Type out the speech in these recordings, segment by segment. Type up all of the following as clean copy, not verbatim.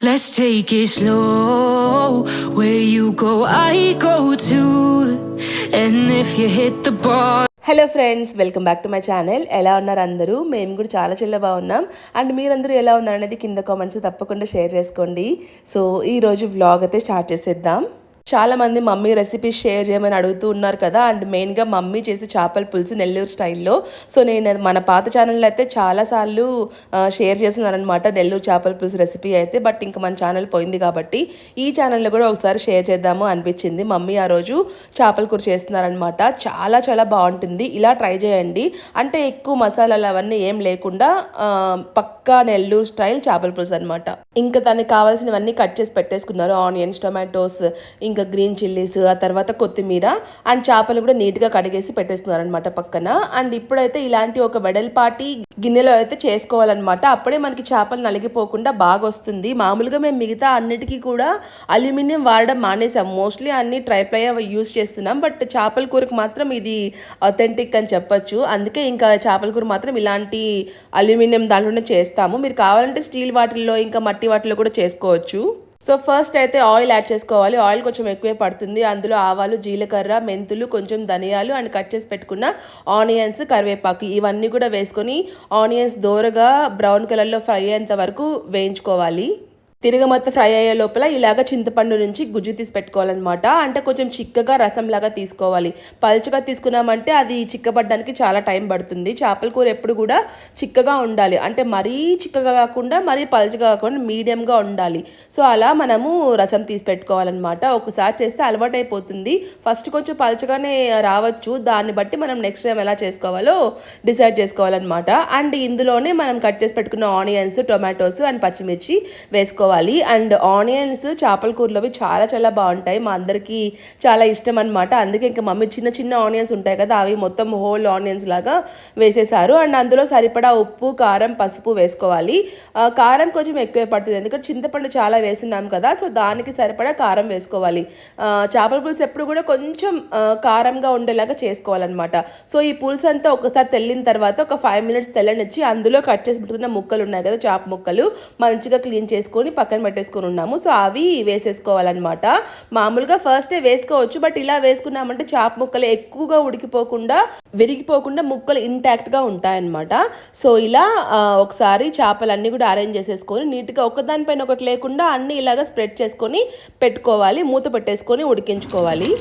Let's take it slow. Where you go, I go too. And if you hit the bar. Hello friends, welcome back to my channel. ఎలా ఉన్నారు అందరూ? మేము కూడా చాలా బాగున్నాం. And మీరందరూ ఎలా ఉన్నారు అనేది కింద కామెంట్స్ తప్పకుండా షేర్ చేసుకోండి. సో ఈరోజు వ్లాగ్ అయితే స్టార్ట్ చేసేద్దాం. చాలామంది మమ్మీ రెసిపీస్ షేర్ చేయమని అడుగుతూ ఉన్నారు కదా. అండ్ మెయిన్గా మమ్మీ చేసే చేపల పులుసు నెల్లూరు స్టైల్లో. సో నేను మన పాత ఛానల్లో అయితే చాలాసార్లు షేర్ చేస్తున్నారనమాట నెల్లూరు చేపల పులుసు రెసిపీ అయితే. బట్ ఇంకా మన ఛానల్ పోయింది కాబట్టి ఈ ఛానల్లో కూడా ఒకసారి షేర్ చేద్దాము అనిపించింది. మమ్మీ ఆ రోజు చేపల కూర చేస్తున్నారనమాట. చాలా బాగుంటుంది. ఇలా ట్రై చేయండి. అంటే ఎక్కువ మసాలాలు అవన్నీ ఏం లేకుండా పక్కా నెల్లూరు స్టైల్ చేపల పులుసు అనమాట. ఇంకా దానికి కావాల్సినవన్నీ కట్ చేసి పెట్టేసుకున్నారు. ఆనియన్స్, టొమాటోస్, ఇంకా గ్రీన్ చిల్లీస్, ఆ తర్వాత కొత్తిమీర అండ్ చేపలు కూడా నీట్గా కడిగేసి పెట్టేస్తున్నారు అనమాట పక్కన. అండ్ ఇప్పుడైతే ఇలాంటి ఒక వెడల్పాటి గిన్నెలో అయితే చేసుకోవాలన్నమాట. అప్పుడే మనకి చేపలు నలిగిపోకుండా బాగా వస్తుంది. మామూలుగా మేము మిగతా అన్నిటికీ కూడా అల్యూమినియం వాడడం మానేసాం. మోస్ట్లీ అన్ని ట్రైప్లై యూస్ చేస్తున్నాం. బట్ చేపల కూరకు మాత్రం ఇది అథెంటిక్ అని చెప్పొచ్చు. అందుకే ఇంకా చేపల కూర మాత్రం ఇలాంటి అల్యూమినియం దాంట్లోనే చేస్తాము. మీరు కావాలంటే స్టీల్ వాటిల్లో ఇంకా మట్టి వాటిల్లో కూడా చేసుకోవచ్చు. సో ఫస్ట్ అయితే ఆయిల్ యాడ్ చేసుకోవాలి. ఆయిల్ కొంచెం ఎక్కువే పడుతుంది. అందులో ఆవాలు, జీలకర్ర, మెంతులు, కొంచెం ధనియాలు అండ్ కట్ చేసి పెట్టుకున్న ఆనియన్స్, కరివేపాకు ఇవన్నీ కూడా వేసుకొని ఆనియన్స్ దోరగా బ్రౌన్ కలర్లో ఫ్రై అయ్యేంత వరకు వేయించుకోవాలి. తిరగమత్త ఫ్రై అయ్యే లోపల ఇలాగ చింతపండు నుంచి గుజ్జు తీసి పెట్టుకోవాలన్నమాట. అంటే కొంచెం చిక్కగా రసంలాగా తీసుకోవాలి. పలుచగా తీసుకున్నామంటే అది చిక్కబడ్డానికి చాలా టైం పడుతుంది. చేపల కూర ఎప్పుడు కూడా చిక్కగా ఉండాలి. అంటే మరీ చిక్కగా కాకుండా మరీ పలుచగా కాకుండా మీడియంగా ఉండాలి. సో అలా మనము రసం తీసి పెట్టుకోవాలన్నమాట. ఒకసారి చేస్తే అలవాటు అయిపోతుంది. ఫస్ట్ కొంచెం పలుచగానే రావచ్చు. దాన్ని బట్టి మనం నెక్స్ట్ టైం ఎలా చేసుకోవాలో డిసైడ్ చేసుకోవాలన్నమాట. అండ్ ఇందులోనే మనం కట్ చేసి పెట్టుకున్న ఆనియన్స్, టొమాటోస్ అండ్ పచ్చిమిర్చి వేసుకోవాలి. అండ్ ఆనియన్స్ చేపల కూరలోవి చాలా బాగుంటాయి. మా అందరికీ చాలా ఇష్టం అనమాట. అందుకే ఇంకా మమ్మీ చిన్న ఆనియన్స్ ఉంటాయి కదా, అవి మొత్తం హోల్ ఆనియన్స్ లాగా వేసేసారు. అండ్ అందులో సరిపడా ఉప్పు, కారం, పసుపు వేసుకోవాలి. కారం కొంచెం ఎక్కువే పడుతుంది, ఎందుకంటే చింతపండు చాలా వేస్తున్నాం కదా. సో దానికి సరిపడా కారం వేసుకోవాలి. చేపల పులుసు ఎప్పుడు కూడా కొంచెం కారంగా ఉండేలాగా చేసుకోవాలన్నమాట. సో ఈ పులుసు అంతా ఒకసారి తెల్లిన తర్వాత ఒక 5 minutes తెల్లనిచ్చి అందులో కట్ చేసి పెట్టుకున్న ముక్కలు ఉన్నాయి కదా, చేప ముక్కలు మంచిగా క్లీన్ చేసుకొని పక్కన పెట్టేసుకొని ఉన్నాము. సో అవి వేసేసుకోవాలన్నమాట. మామూలుగా ఫస్టే వేసుకోవచ్చు, బట్ ఇలా వేసుకున్నామంటే చేప ముక్కలు ఎక్కువగా ఉడికిపోకుండా విరిగిపోకుండా ముక్కలు ఇంటాక్ట్గా ఉంటాయన్నమాట. సో ఇలా ఒకసారి చేపలన్నీ కూడా అరేంజ్ చేసేసుకొని నీట్గా ఒకదానిపైన ఒకటి లేకుండా అన్నీ ఇలాగ స్ప్రెడ్ చేసుకొని పెట్టుకోవాలి. మూత పెట్టేసుకొని ఉడికించుకోవాలి.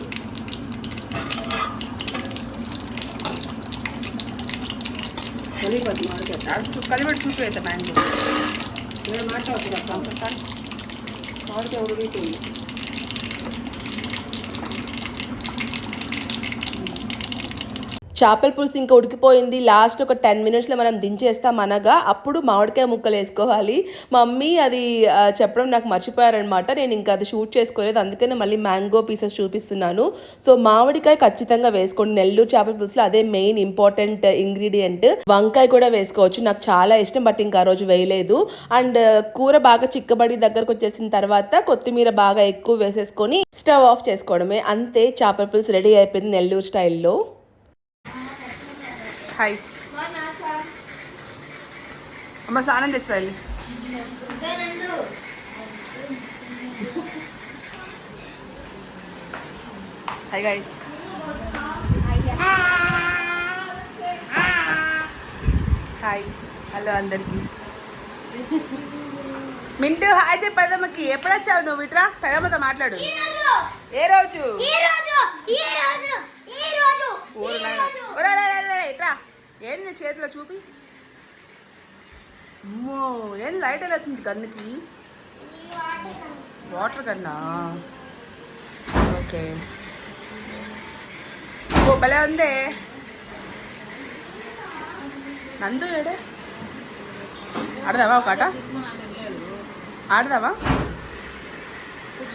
చేపల పులుసు ఇంకా ఉడికిపోయింది. లాస్ట్ ఒక 10 minutesలో మనం దించేస్తాం అనగా అప్పుడు మామిడికాయ ముక్కలు వేసుకోవాలి. మమ్మీ అది చెప్పడం నాకు మర్చిపోయారనమాట. నేను ఇంకా అది షూట్ చేసుకోలేదు, అందుకనే మళ్ళీ మ్యాంగో పీసెస్ చూపిస్తున్నాను. సో మామిడికాయ ఖచ్చితంగా వేసుకోండి. నెల్లూరు చేపల పులుసులో అదే మెయిన్ ఇంపార్టెంట్ ఇంగ్రీడియంట్. వంకాయ కూడా వేసుకోవచ్చు, నాకు చాలా ఇష్టం, బట్ ఇంకా ఆ రోజు వేయలేదు. అండ్ కూర బాగా చిక్కబడి దగ్గరకు వచ్చేసిన తర్వాత కొత్తిమీర బాగా ఎక్కువ వేసేసుకొని స్టవ్ ఆఫ్ చేసుకోవడమే. అంతే, చేపల పులుసు రెడీ అయిపోయింది నెల్లూరు స్టైల్లో. హాయ్ అమ్మ, స్నానం చేస్తాయి. హాయ్ గైస్, హాయ్, హలో అందరికి. మింటూ హాయ్ చెప్పి పెదమ్మకి. ఎప్పుడు వచ్చావు నువ్వు? ఇట్రా పెదమ్మతో మాట్లాడు. ఏ రోజు? ఇట్రా. ఏంది చేతిలో చూపి. అమ్మో, ఏం లైట్ ఎలా అవుతుంది గన్నుకి? వాటర్ గన్నా? ఓకే, ఓ భలే ఉందే. నందు ఏడే? ఆడదామా ఒక ఆట? ఆడదామా?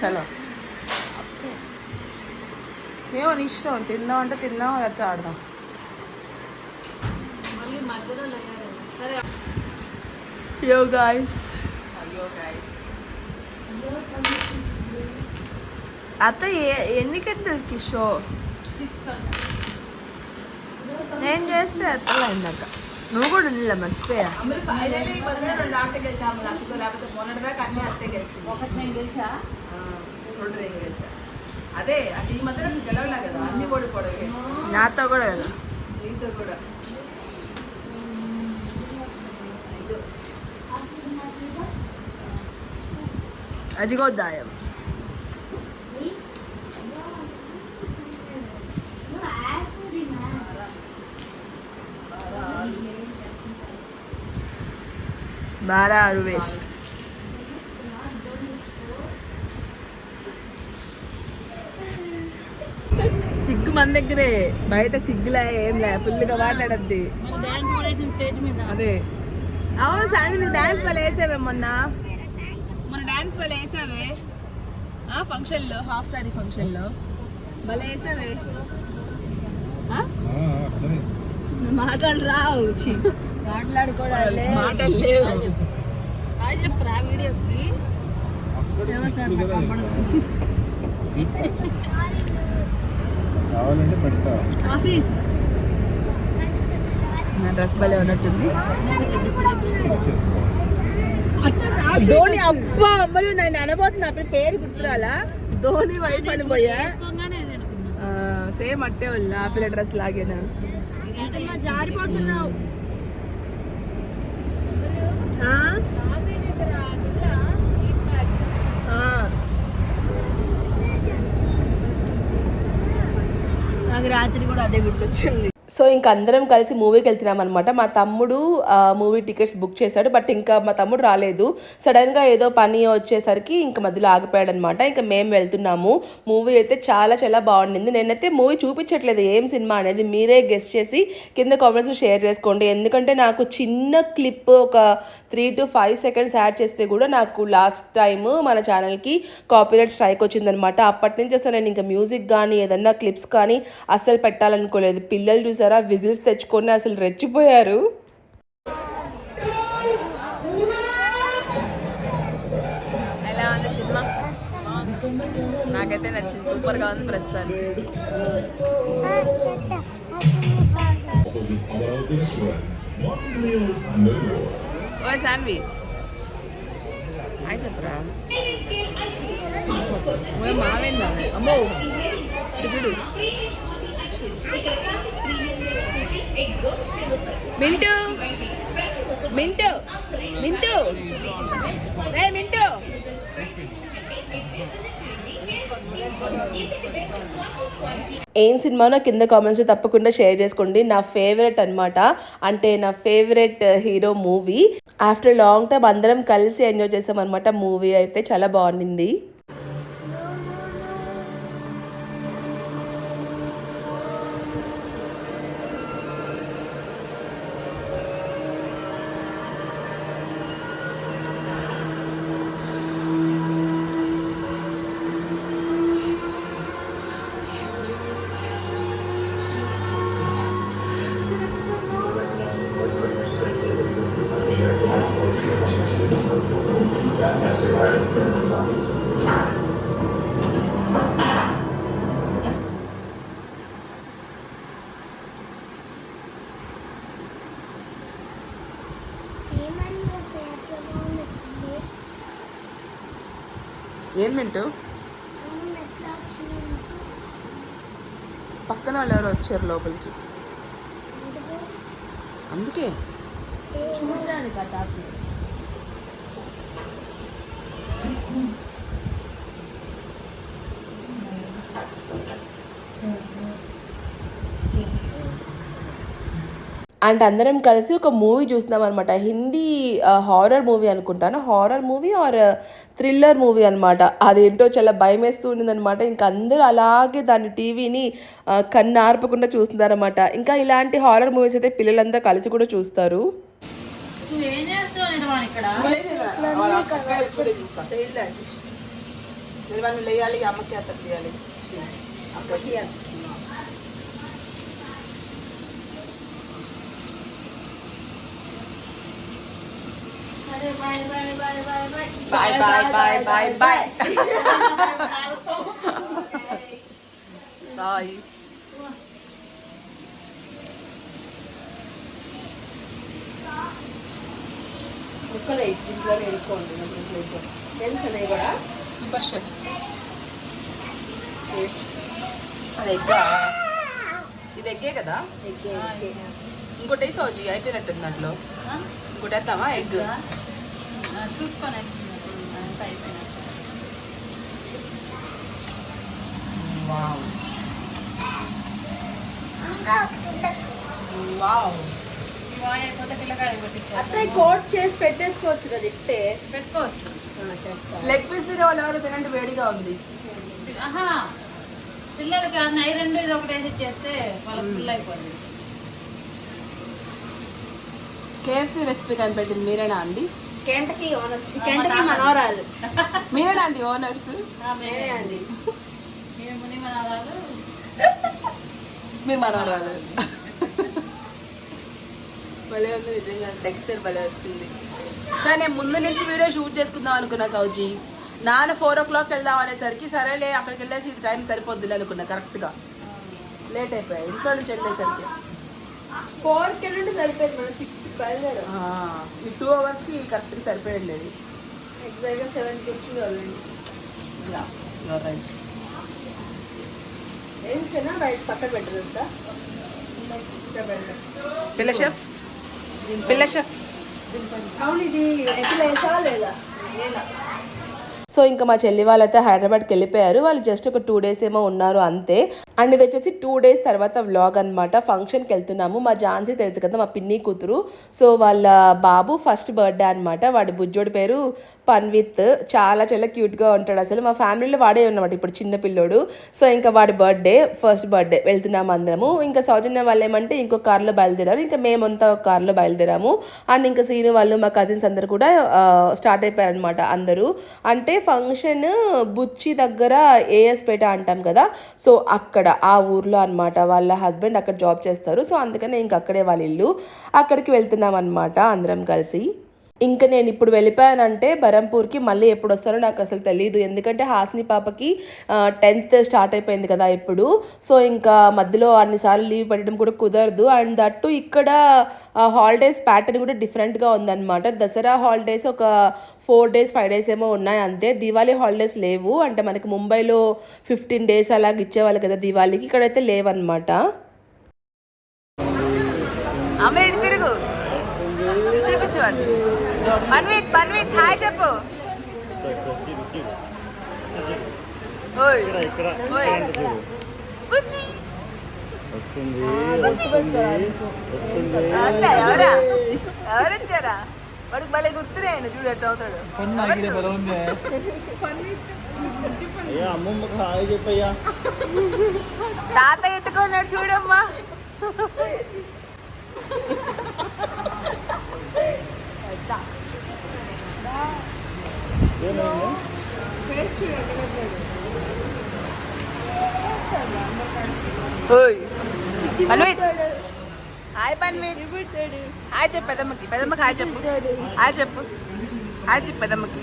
చలో, ఏమో నీ ఇష్టం. తిందాం అంటే తిందాం, లేకపోతే ఆడదాం. Yo guys. అత్త ఎన్ని గంటలకి షో? నేను చేస్తే అత్తలా ఇందాక నువ్వు కూడా ఉందిలే మర్చిపోయా. ఫైనల్లీ ఈ మధ్య 2 ఆటలు గెలిచాము లక్కతో, లేకపోతే మొన్నటిదాకా అన్ని అత్తే గెలిచింది. ఒకటి నేను గెలిచా, 2 నేను గెలిచా. అదే అంటే ఈ మధ్య అసలు గెలవలే కదా, అన్ని ఓడిపోవడమే. నాతో కూడా కదా. నీతో కూడా. అదిగో దాయం. బారా ఆరు వేస్ట్. సిగ్గు మన దగ్గరే, బయట సిగ్గులే ఏం లే, ఫుల్గా మాట్లాడద్ది. డాన్స్ కూడా వేసిన స్టేజ్ మీద. అదే అవును సార్, నువ్వు డాన్స్ వల్ల వేసావే మొన్న డాన్స్ వల్ల వేసావే ఫంక్షన్లో, హాఫ్ సారీ ఫంక్షన్లో భలే వేసావే. మాటలు రావు, మాట్లాడుకోవడం మాటలు లేవు. అది చెప్పురా వీడియోకి. ఎవరు సార్ నాకు కనపడదు. ఆఫీస్ నా డ్రెస్ భలే ఉన్నట్టుంది. ధోని అబ్బా అమ్మలు నేను అనబోతున్నా, అప్పుడు పేరు గుర్తురాలా, ధోని వైఫ్ అని పోయా. సేమ్ అట్టే వాళ్ళ ఆ పిల్ల డ్రెస్ లాగేనా. జారిపోతున్నావు. నాకు రాత్రి కూడా అదే గుర్తొచ్చింది. సో ఇంక అందరం కలిసి మూవీకి వెళ్తున్నాం అనమాట. మా తమ్ముడు మూవీ టికెట్స్ బుక్ చేశాడు, బట్ ఇంకా మా తమ్ముడు రాలేదు. సడన్గా ఏదో పని వచ్చేసరికి ఇంకా మధ్యలో ఆగిపోయాడు అనమాట. ఇంకా మేము వెళ్తున్నాము. మూవీ అయితే చాలా చాలా బాగుండింది. నేనైతే మూవీ చూపించట్లేదు ఏం సినిమా అనేది, మీరే గెస్ట్ చేసి కింద కామెంట్స్ షేర్ చేసుకోండి. ఎందుకంటే నాకు చిన్న క్లిప్ ఒక 3 to 5 seconds యాడ్ చేస్తే కూడా నాకు లాస్ట్ టైం మన ఛానల్కి కాపీరైట్ స్ట్రైక్ వచ్చిందనమాట. అప్పటి నుంచి అసలు నేను ఇంకా మ్యూజిక్ కానీ ఏదన్నా క్లిప్స్ కానీ అస్సలు పెట్టాలనుకోలేదు. పిల్లలు చూసారా విజిల్స్ తెచ్చుకొని అసలు రెచ్చిపోయారు. ఎలా ఉంది సినిమా? నాకైతే నచ్చింది, సూపర్గా ఉంది ప్రస్తుతానికి. ఓ సాన్వి హాయ్ చెప్పరా. మావేందా అమ్మో చూడు. మింటూ మింటూ మింటూ రే మింటూ. ఏం సినిమానో కింద కామెంట్స్ తప్పకుండా షేర్ చేసుకోండి. నా ఫేవరెట్ అనమాట, అంటే నా favourite hero movie. After long time అందరం కలిసి ఎంజాయ్ చేస్తాం అనమాట. మూవీ అయితే చాలా బాగుండింది. ఏం వింటూ పక్కన వాళ్ళు ఎవరు వచ్చారు లోపలికి, అందుకే చూడడానికి కదా. అండ్ అందరం కలిసి ఒక మూవీ చూస్తున్నాం అనమాట. హిందీ హారర్ మూవీ అనుకుంటాను, horror movie or thriller movie అనమాట. అదేంటో చాలా భయం వేస్తూ ఉండిందనమాట. ఇంకా అందరూ అలాగే దాన్ని టీవీని కన్ను ఆర్పకుండా చూస్తున్నారనమాట. ఇంకా ఇలాంటి హారర్ మూవీస్ అయితే పిల్లలంతా కలిసి కూడా చూస్తారు. Bye bye bye bye bye. Bye. ముక్కలు ఇంట్లో వేడుకోండి తెలుసు అనేవి కూడా సూపర్ షెఫ్స్. అది ఎగ్, ఇది ఎగ్గే కదా. ఇంకోటి సౌజీ అయిపోయినట్టుంది దాంట్లో. ఇంకోటి వేద్దామా ఎగ్? చూసుకొని అత్తయ్య కోట్ చేసి పెట్టేసుకోవచ్చు కదా ఇట్టే. పెట్టుకోవచ్చు. లెగ్ పీస్ తినే వాళ్ళు ఎవరు తినండి, వేడిగా ఉంది. పిల్లలకి అన్న ఈ రెండు ఇది ఒకటి వేసి చేస్తే వాళ్ళకి ఫుల్ అయిపోతుంది. కేఎఫ్సీ రెసిపీ కనిపెట్టింది మీరేనా అండి? కెంటకి ఓనర్, కెంటకి మనవరాలు. మీరేనా అండి ఓనర్స్? మేమే అండి. ముని మనవరాలు, మీరు మనవరాలు. భలే ఉంది నిజంగా, టెక్స్చర్ భలే వచ్చింది. సో నేను ముందు నుంచి వీడియో షూట్ చేసుకుందాం అనుకున్నా సౌజీ. నాన్న 4 o'clock వెళ్దాం అనేసరికి సరేలే అక్కడికి వెళ్ళేసి ఇది టైం సరిపోద్దులే అనుకున్నా. కరెక్ట్గా లేట్ అయిపోయాయి ఇంట్లో నుంచి వెళ్ళేసరికి. 4కి వెళ్ళండి సరిపోయింది, మనం 6కి బయలుదేరాం. ఈ 2 hours కరెక్ట్గా సరిపోయాడు లేదు. ఎగ్జాక్ట్గా 7కి వచ్చింది వాళ్ళండి. రైట్. ఏం సేనా బయట పక్కన పెట్టదంతా. పిల్ల షెఫ్, పిల్ల షెఫ్. అవును, ఇది ఎట్లా వేసా లేదా? సో ఇంకా మా చెల్లి వాళ్ళైతే హైదరాబాద్కి వెళ్ళిపోయారు. వాళ్ళు జస్ట్ ఒక 2 days ఏమో ఉన్నారు అంతే. అండ్ ఇది వచ్చేసి 2 days తర్వాత వ్లాగ్ అనమాట. ఫంక్షన్కి వెళ్తున్నాము. మా ఝాన్సీ తెలుసు కదా, మా పిన్ని కూతురు. సో వాళ్ళ బాబు ఫస్ట్ బర్త్డే అనమాట. వాడి బుజ్జోడి పేరు పన్విత్. చాలా చాలా క్యూట్గా ఉంటాడు అసలు. మా ఫ్యామిలీలో వాడే ఉన్నమాట ఇప్పుడు చిన్న పిల్లోడు. సో ఇంకా వాడి బర్త్డే, ఫస్ట్ బర్త్డే వెళ్తున్నాము అందరము. ఇంకా సౌజన్య వాళ్ళు ఏమంటే ఇంకో కార్లో బయలుదేరారు. ఇంకా మేమంతా ఒక కార్లో బయలుదేరాము. అండ్ ఇంకా సీను వాళ్ళు మా కజిన్స్ అందరు కూడా స్టార్ట్ అయిపోయారనమాట అందరూ. అంటే ఫంక్షన్ బుచ్చి దగ్గర ఏఎస్పేట అంటాం కదా, సో అక్కడ ఆ ఊర్లో అనమాట. వాళ్ళ హస్బెండ్ అక్కడ జాబ్ చేస్తారు. సో అందుకనే ఇంక అక్కడే వాళ్ళ ఇల్లు. అక్కడికి వెళ్తున్నాం అనమాట అందరం కలిసి. ఇంకా నేను ఇప్పుడు వెళ్ళిపోయానంటే బరంపూర్కి మళ్ళీ ఎప్పుడు వస్తారో నాకు అసలు తెలియదు. ఎందుకంటే హాసిని పాపకి 10th స్టార్ట్ అయిపోయింది కదా ఇప్పుడు. సో ఇంకా మధ్యలో అన్నిసార్లు లీవ్ పెట్టడం కూడా కుదరదు. అండ్ దట్టు ఇక్కడ హాలిడేస్ ప్యాటర్న్ కూడా డిఫరెంట్గా ఉందన్నమాట. దసరా హాలిడేస్ ఒక 4 days 5 days ఏమో ఉన్నాయి అంతే. దివాళీ హాలిడేస్ లేవు. అంటే మనకి ముంబైలో 15 days అలాగ ఇచ్చేవాళ్ళు కదా దివాళీకి, ఇక్కడైతే లేవన్నమాట. తిరుగు చూపించండి. పన్విత్, పన్విత్ హాయ్ చెప్పు. ఎవరొచ్చారా? వాడికి భలే గుర్తులేను చూడు ఎట్లా అవుతాడు. తాత ఎత్తుకున్నాడు చూడమ్మా. పన్విత్ హాయ్. పన్విత్ హాయ్ చెప్పు పెద్దమ్మకి. పెద్దమ్మకి హాయ్ చెప్పు. హాయ్ చెప్పు. హాయ్ చెప్పు పెద్దమ్మకి.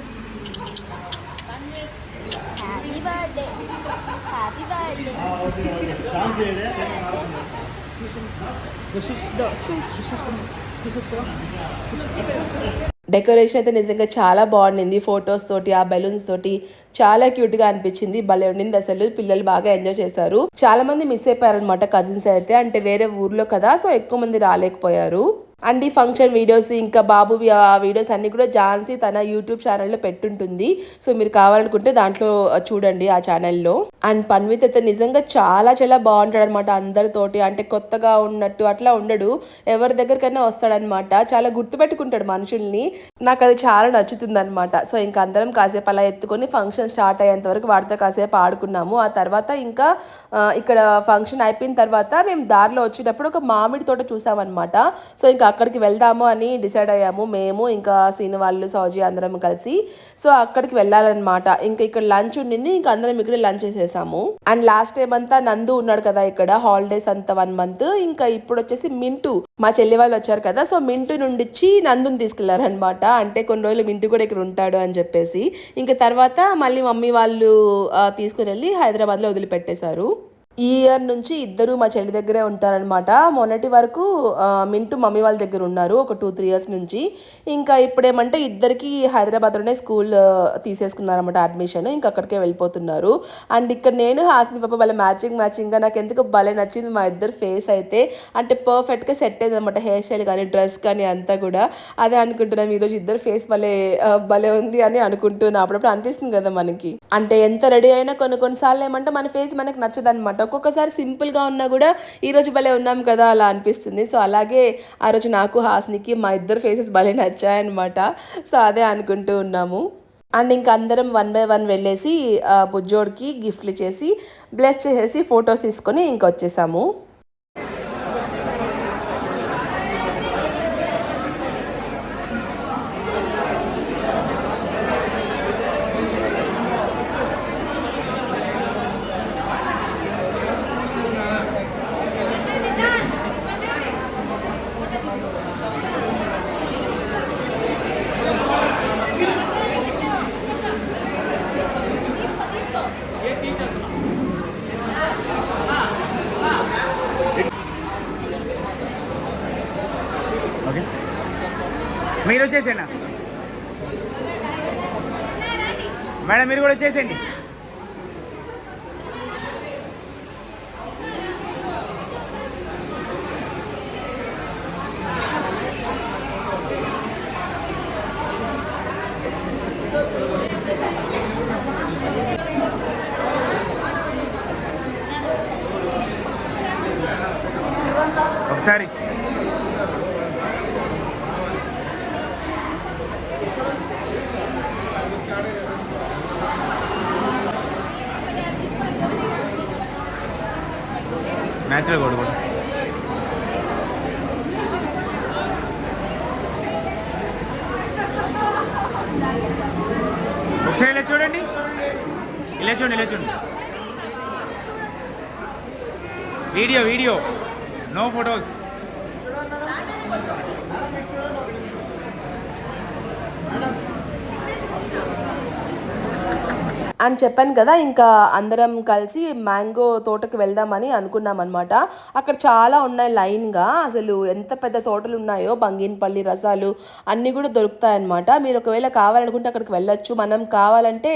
డెకరేషన్ అయితే నిజంగా చాలా బాగుండింది. ఫొటోస్ తోటి, ఆ బెలూన్స్ తోటి చాలా క్యూట్ గా అనిపించింది. భలే ఉండింది అసలు. పిల్లలు బాగా ఎంజాయ్ చేశారు. చాలా మంది మిస్ అయిపోయారు అనమాట కజిన్స్ అయితే. అంటే వేరే ఊర్లో కదా, సో ఎక్కువ మంది రాలేకపోయారు. అండ్ ఈ ఫంక్షన్ వీడియోస్ ఇంకా బాబు వీడియోస్ అన్ని కూడా ఝాన్సీ తన యూట్యూబ్ ఛానల్లో పెట్టుంటుంది. సో మీరు కావాలనుకుంటే దాంట్లో చూడండి ఆ ఛానల్లో. అండ్ పన్విత్ అయితే నిజంగా చాలా చాలా బాగుంటాడు అనమాట అందరితోటి. అంటే కొత్తగా ఉన్నట్టు అట్లా ఉండడు, ఎవరి దగ్గరికైనా వస్తాడనమాట. చాలా గుర్తుపెట్టుకుంటాడు మనుషుల్ని. నాకు అది చాలా నచ్చుతుంది అనమాట. సో ఇంకా అందరం కాసేపు అలా ఎత్తుకొని ఫంక్షన్ స్టార్ట్ అయ్యేంత వరకు వాడితో కాసేపు ఆడుకున్నాము. ఆ తర్వాత ఇంకా ఇక్కడ ఫంక్షన్ అయిపోయిన తర్వాత మేము దారిలో వచ్చేటప్పుడు ఒక మామిడి తోట చూసామన్నమాట. సో ఇంకా అక్కడికి వెళ్దాము అని డిసైడ్ అయ్యాము మేము, ఇంకా సీను వాళ్ళు, సౌజీ అందరం కలిసి. సో అక్కడికి వెళ్ళాలన్నమాట. ఇంకా ఇక్కడ లంచ్ ఉండింది, ఇంకా అందరం ఇక్కడ లంచ్ చేసేసాము. అండ్ లాస్ట్ టైం అంతా నందు ఉన్నాడు కదా ఇక్కడ, హాలిడేస్ అంతా 1 month. ఇంకా ఇప్పుడు వచ్చేసి మింటూ, మా చెల్లి వాళ్ళు వచ్చారు కదా, సో మింటూ నుండి నందుని తీసుకెళ్లారనమాట. అంటే కొన్ని రోజులు మింటూ కూడా ఇక్కడ ఉంటాడు అని చెప్పేసి. ఇంకా తర్వాత మళ్ళీ మమ్మీ వాళ్ళు తీసుకుని వెళ్ళి హైదరాబాద్లో వదిలిపెట్టేశారు. ఈ ఇయర్ నుంచి ఇద్దరు మా చెల్లి దగ్గరే ఉంటారనమాట. మొన్నటి వరకు మింటూ మమ్మీ వాళ్ళ దగ్గర ఉన్నారు ఒక 2-3 ఇయర్స్ నుంచి. ఇంకా ఇప్పుడేమంటే ఇద్దరికి హైదరాబాద్లోనే స్కూల్ తీసేసుకున్నారనమాట అడ్మిషన్. ఇంకా అక్కడికే వెళ్ళిపోతున్నారు. అండ్ ఇక్కడ నేను హాసిని పాప వాళ్ళ మ్యాచింగ్గా నాకు ఎందుకు భలే నచ్చింది మా ఇద్దరు ఫేస్ అయితే. అంటే పర్ఫెక్ట్గా సెట్ అయింది అనమాట. హెయిర్ స్టైల్ కానీ డ్రెస్ కానీ అంతా కూడా అదే అనుకుంటున్నాం. ఈరోజు ఇద్దరు ఫేస్ భలే ఉంది అని అనుకుంటున్నా. అప్పుడప్పుడు అనిపిస్తుంది కదా మనకి. అంటే ఎంత రెడీ అయినా కొన్నిసార్లు ఏమంటే మన ఫేస్ మనకి నచ్చదనమాట. ఒక్కొక్కసారి సింపుల్గా ఉన్నా కూడా ఈరోజు భలే ఉన్నాం కదా అలా అనిపిస్తుంది. సో అలాగే ఆ రోజు నాకు హాస్నికి మా ఇద్దరు ఫేసెస్ భలే నచ్చాయన్నమాట. సో అదే అనుకుంటూ ఉన్నాము. అండ్ ఇంకా అందరం 1 by 1 వెళ్ళేసి బుజ్జోడికి గిఫ్ట్లు చేసి బ్లెస్ చేసేసి ఫొటోస్ తీసుకొని ఇంకా వచ్చేసాము. మీరు వచ్చేసేనా మేడం, మీరు కూడా వచ్చేసేయండి. ఒకసారి న్యాచురల్ కూడా ఒకసారి ఇలా చూడండి, ఇలా చూడండి. Video no photos. అని చెప్పాను కదా. ఇంకా అందరం కలిసి మ్యాంగో తోటకి వెళ్దామని అనుకున్నాం అనమాట. అక్కడ చాలా ఉన్నాయి లైన్గా. అసలు ఎంత పెద్ద తోటలు ఉన్నాయో, బంగినపల్లి రసాలు అన్నీ కూడా దొరుకుతాయన్నమాట. మీరు ఒకవేళ కావాలనుకుంటే అక్కడికి వెళ్ళొచ్చు. మనం కావాలంటే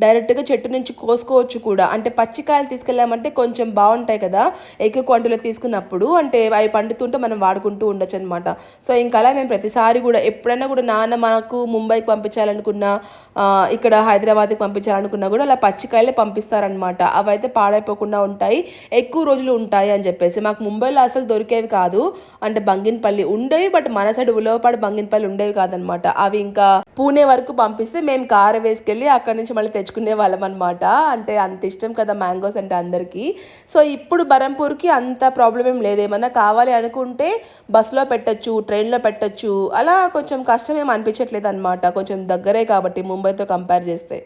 డైరెక్ట్గా చెట్టు నుంచి కోసుకోవచ్చు కూడా. అంటే పచ్చికాయలు తీసుకెళ్ళామంటే కొంచెం బాగుంటాయి కదా ఎక్కువ క్వాంటిటీలో తీసుకున్నప్పుడు. అంటే అవి పండుతుంటే మనం వాడుకుంటూ ఉండొచ్చు అనమాట. సో ఇంకా అలా మేము ప్రతిసారి కూడా ఎప్పుడైనా కూడా నాన్న మనకు ముంబైకి పంపించాలనుకున్నా, ఇక్కడ హైదరాబాద్కి పంపించాలనుకున్నా కూడా అలా పచ్చికాయలే పంపిస్తారనమాట. అవి అయితే పాడైపోకుండా ఉంటాయి, ఎక్కువ రోజులు ఉంటాయి అని చెప్పేసి. మాకు ముంబైలో అసలు దొరికేవి కాదు. అంటే బంగినపల్లి ఉండేవి, బట్ మన సైడ్ ఉలవపాడు బంగినపల్లి ఉండేవి కాదనమాట. అవి ఇంకా పూణే వరకు పంపిస్తే మేము కారు వేసుకెళ్ళి అక్కడి నుంచి మళ్ళీ తెచ్చుకునే వాళ్ళం అనమాట. అంటే అంత ఇష్టం కదా మ్యాంగోస్ అంటే అందరికీ. సో ఇప్పుడు బరంపూర్కి అంత ప్రాబ్లం ఏం లేదు. ఏమన్నా కావాలి అనుకుంటే బస్సులో పెట్టచ్చు, ట్రైన్లో పెట్టచ్చు. అలా కొంచెం కష్టం ఏం అనిపించట్లేదు అనమాట. కొంచెం దగ్గరే కాబట్టి ముంబైతో కంపేర్ చేస్తే.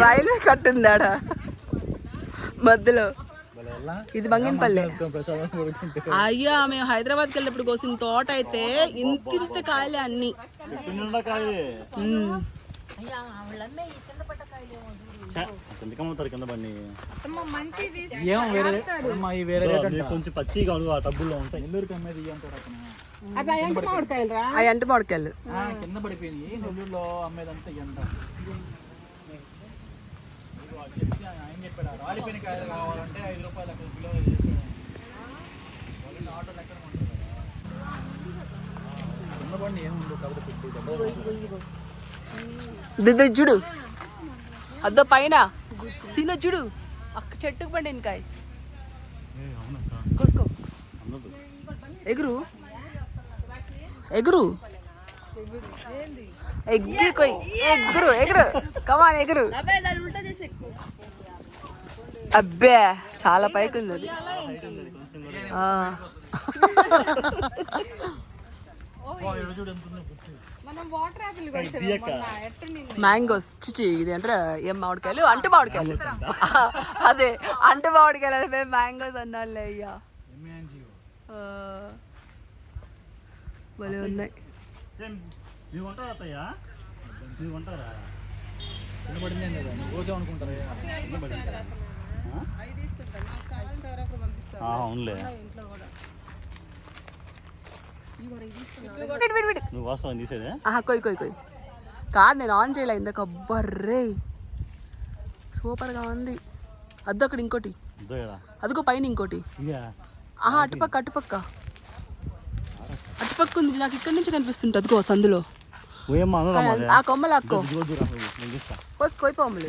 రైల్వే కట్టుందాడ మధ్యలో. ఇది బంగినపల్లి. అయ్యా మేము హైదరాబాద్కి వెళ్ళినప్పుడు కోసిన తోట అయితే ఇంత కాయలే అన్ని. కొంచెం పచ్చిగా ఆ టబ్బుల్లో ఉంటాయి. అవి అంటే మామిడికాయలు కింద పడిపోయినాయి. నెల్లూరులో అమ్మేదంతా ఎంత ఆయన చెప్పాడు. రాలిపోయిన కాయలు కావాలంటే 5 రూపాయలు అక్కడ కిలో ఆటో లెక్క కింద ఏముండదు కాబట్టి దిద్దు చూడు, అద్దో పైన సీన చూడు, అక్క చెట్టుకు పండి ఇంకాయ కోసుకో. ఎగురు ఎగురు ఎగురు ఎగురు కమాన్ ఎగురు. అబ్బే చాలా పైకి ఉంది అది. మ్యాంగోస్ చిచి ఇది అంటే ఏం మామిడికాయలు అంటే మామిడికాయలు. అదే అంటే మామిడికాయలు అంటే మేము మ్యాంగోస్ అన్నాళ్ళే. అయ్యా భలే ఉన్నాయి. మీరు ఉంటారా అత్తయ్య? మీరు ఉంటారా? కింద పడింది ఏం లేదా నువ్వు కోసం అనుకుంటారా అవునులే, నువ్వు వస్తావు తీసేదే. కొయ్ కొయ్ కొయ్ కాదు, నేను ఆన్ చేయలే ఇందాక. బర్రే సూపర్గా ఉంది. అద్దు అక్కడ ఇంకోటి, అదిగో పైన ఇంకోటి. అటుపక్క అటుపక్క అటుపక్క ఉంది, నాకు ఇక్కడ నుంచి కనిపిస్తుంటుంది. అదిగో సందులో ఆ కొమ్మలు అక్కో కొయ్యి పొమ్మలు.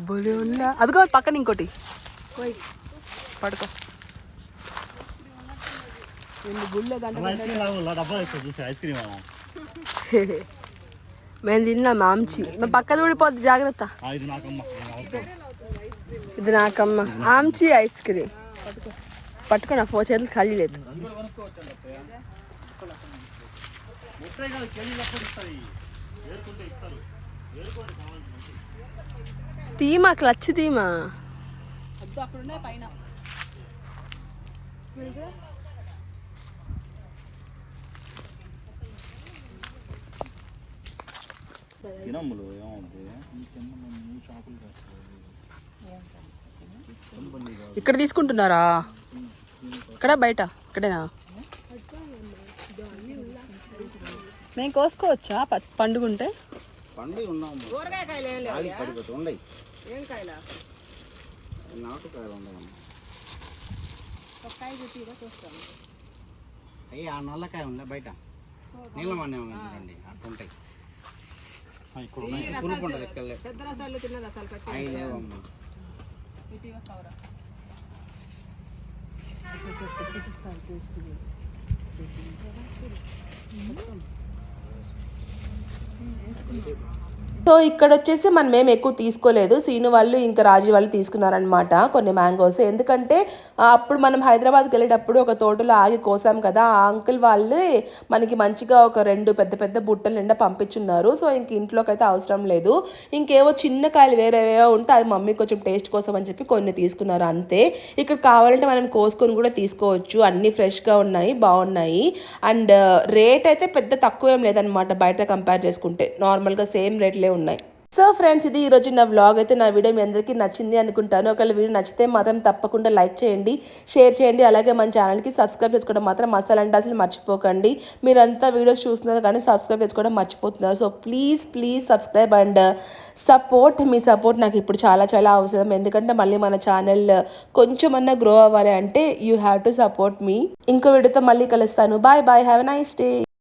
బోలే ఉందా, అదిగో పక్కన ఇంకోటి. పడుకో. ఐస్ క్రీమ్ మేము తిన్నాం ఆమ్చి. మేము పక్కన ఊడిపోద్ది, జాగ్రత్త. ఇది నాకమ్మ ఆమ్చి ఐస్ క్రీమ్. పట్టుకో, నా ఫోన్ చేతులు ఖాళీ లేదు. తీమా క్లచ్ తీమా. తినమ్ములు ఏమవుతుంది? ఇక్కడ తీసుకుంటున్నారా? ఇక్కడ బయట ఇక్కడేనా? మేము కోసుకోవచ్చా పండుగుంటే? ఆ నల్లకాయ ఉందా బయట? నీళ్ళ అండి అట్లుంటాయి. పులుపు ఉంటుంది ఎక్కడ లేవమ్మా. సో ఇక్కడ వచ్చేసి మనం ఏం ఎక్కువ తీసుకోలేదు. సీను వాళ్ళు ఇంకా రాజీ వాళ్ళు తీసుకున్నారనమాట కొన్ని మ్యాంగోస్. ఎందుకంటే అప్పుడు మనం హైదరాబాద్కి వెళ్ళేటప్పుడు ఒక తోటలో ఆగి కోసాం కదా, ఆ అంకుల్ వాళ్ళే మనకి మంచిగా ఒక 2 పెద్ద పెద్ద బుట్టల నిండా పంపించున్నారు. సో ఇంక ఇంట్లోకి అయితే అవసరం లేదు. ఇంకేవో చిన్న కాయలు వేరేవో ఉంటే అవి మమ్మీ కొంచెం టేస్ట్ కోసం అని చెప్పి కొన్ని తీసుకున్నారు అంతే. ఇక్కడ కావాలంటే మనం కోసుకొని కూడా తీసుకోవచ్చు. అన్నీ ఫ్రెష్గా ఉన్నాయి, బాగున్నాయి. అండ్ రేట్ అయితే పెద్ద తక్కువ ఏం లేదనమాట బయట కంపేర్ చేసుకుంటే. నార్మల్గా సేమ్ రేట్లే ఉన్నాయి. సో ఫ్రెండ్స్, ఇది ఈరోజు నా వ్లాగ్ అయితే. నా వీడియో మీ అందరికీ నచ్చింది అనుకుంటాను. ఒకవేళ వీడియో నచ్చితే మాత్రం తప్పకుండా లైక్ చేయండి, షేర్ చేయండి. అలాగే మన ఛానల్కి సబ్స్క్రైబ్ చేసుకోవడం మాత్రం అసలు మర్చిపోకండి. మీరంతా వీడియోస్ చూస్తున్నారు కానీ సబ్స్క్రైబ్ చేసుకోవడం మర్చిపోతున్నారు. So please subscribe and support. Me support నాకు ఇప్పుడు చాలా చాలా అవసరం. ఎందుకంటే మళ్ళీ మన ఛానల్ కొంచెమన్నా గ్రో అవ్వాలి అంటే you have to support me. ఇంకో వీడియోతో మళ్ళీ కలుస్తాను. Bye bye, have a nice day.